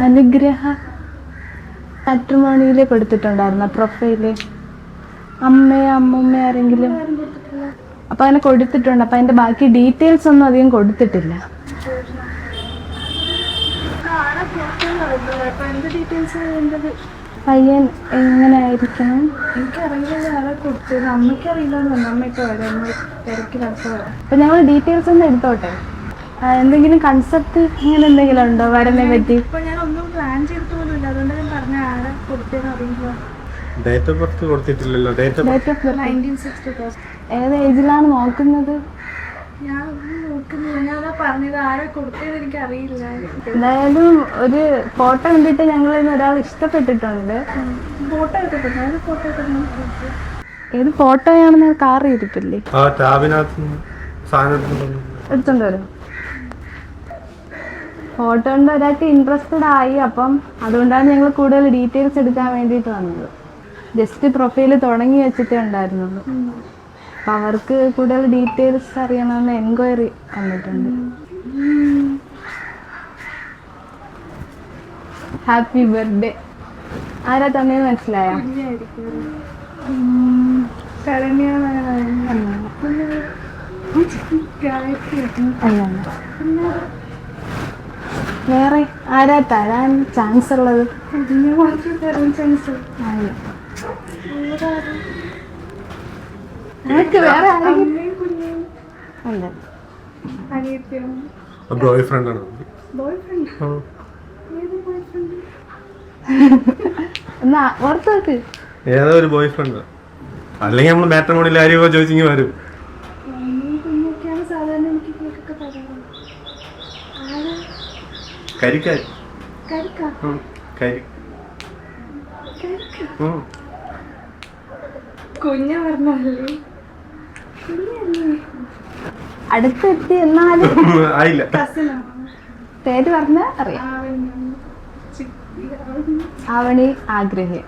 അനുഗ്രഹ മാട്രിമോണിയിൽ കൊടുത്തിട്ടുണ്ടായിരുന്ന പ്രൊഫൈല് അമ്മയോ അമ്മൂമ്മയോ ആരെങ്കിലും അപ്പൊ അങ്ങനെ കൊടുത്തിട്ടുണ്ട്. അപ്പൊ അതിന്റെ ബാക്കി ഡീറ്റെയിൽസ് ഒന്നും അധികം കൊടുത്തിട്ടില്ല. പയ്യൻ എങ്ങനെ ആയിരിക്കണം എനിക്കറിയില്ല. ആളെ കൊടുത്തത് അമ്മയ്ക്കറിയില്ലെന്ന് അമ്മയൊക്കെ വരാം തിരക്കി നടത്തുക. അപ്പൊ ഞങ്ങൾ ഡീറ്റെയിൽസ് ഒന്ന് എടുത്തോട്ടെ. എന്തെങ്കിലും കൺസെപ്റ്റ് അങ്ങനെ എന്തെങ്കിലും ഉണ്ടോ വരനെ പറ്റി? ഇപ്പൊ ഞാൻ ഒന്നും പ്ലാൻ ചെയ്തിട്ട് പോലും ഇല്ല. അതുകൊണ്ട് ഞാൻ പറഞ്ഞ ആളെ കൊടുത്തതെന്ന് അറിയില്ല. ഡേറ്റ് ഓഫ് ബർത്ത് കൊടുത്തിട്ടില്ലല്ലോ. Date of birth 1960. ഏത് ഏജിലാണ് നോക്കുന്നത്? ഞാൻ ഒന്നും നോക്കുന്നില്ല. ഞാൻ അതാ പറഞ്ഞത് ആരെ കൊടുത്തതെന്ന് എനിക്ക് അറിയില്ല. എന്തായാലും ഒരു ഫോട്ടോ കണ്ടിട്ട് ഞങ്ങളിൽ ഒരാൾ ഇഷ്ടപ്പെട്ടിട്ടുണ്ട്. ഫോട്ടോ എടുത്തിട്ടുണ്ട്. ഏത് ഫോട്ടോ എടുത്തിട്ടുണ്ട്? ഏത് ഫോട്ടോയാണെന്ന് കാർ ഇരിപ്പില്ലേ ആ ടാബിനകത്ത് സാധനം എടുത്തോണ്ട് വരും. ഫോട്ടോ കൊണ്ട് ഒരാൾക്ക് ഇൻട്രസ്റ്റഡ് ആയി. അപ്പം അതുകൊണ്ടാണ് ഞങ്ങൾ കൂടുതൽ ഡീറ്റെയിൽസ് എടുക്കാൻ വേണ്ടിയിട്ട് വന്നത്. ജസ്റ്റ് പ്രൊഫൈൽ തുടങ്ങി വെച്ചിട്ടേ ഉണ്ടായിരുന്നുള്ളൂ. അപ്പം അവർക്ക് കൂടുതൽ ഡീറ്റെയിൽസ് അറിയണമെന്ന് എൻക്വയറി വന്നിട്ടുണ്ട്. Happy birthday. ആരാ തന്നെ മനസ്സിലായോ? വേറെ ആരാ തരാൻ ചാൻസ് ഉള്ളത്? വേറെ ബോയ് ഫ്രണ്ട് ആണ്. എന്നാ ഓർത്ത് വെക്ക്. ഏതോ ഒരു ബോയ് ഫ്രണ്ട്. അല്ലെങ്കിൽ നമ്മൾ മാട്രിമോണിയിൽ ആരെയോ ചോദിച്ചെങ്കിൽ വരും. കരിക്കാരി കുഞ്ഞ പറഞ്ഞല്ലേ അടുത്തെത്തി. എന്നാലും ആയില്ല. പേര് പറഞ്ഞ അറിയാം. ആവണി ആഗ്രഹം.